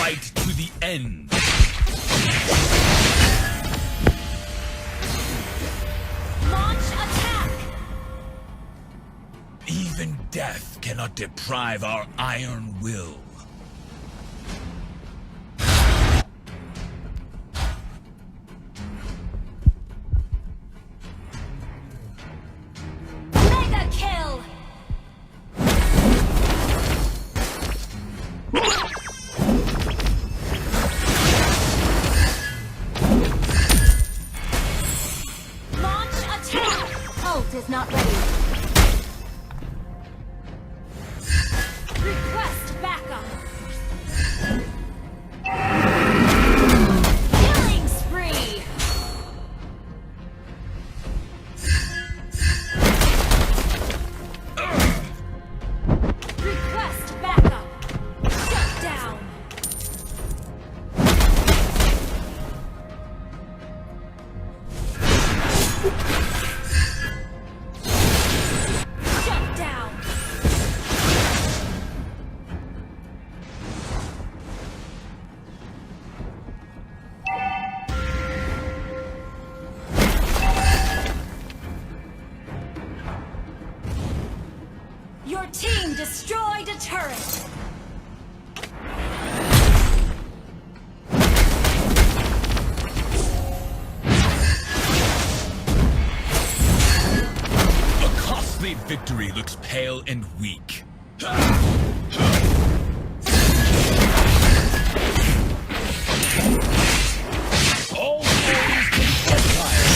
fight to the end. Launch attack! Even death cannot deprive our iron will. Mega kill! Launch attack! Ult is not ready. Request backup! Killing spree! Request backup! Shut down! Shut down! Your team destroyed a turret! A costly victory looks pale and weak. All foes can fire.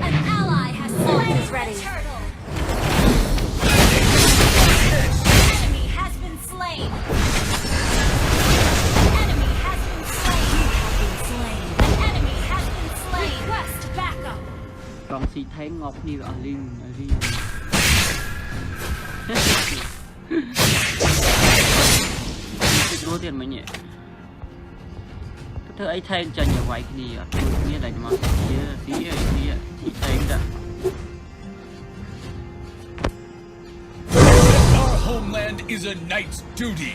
An ally has slain ready. Turtle. Enemy has been slain. Enemy has been slain. You have been slain. An enemy has been slain. Request backup. រងស៊ីថេងងប់គ្នាអស់លីងចូលទៀតមិញធ្វើអីថេងចាញ់ឲ្យវាយគ្នាអត់ជួយគ្នាតែមកស៊ីថេងតា Our homeland is a knight's duty.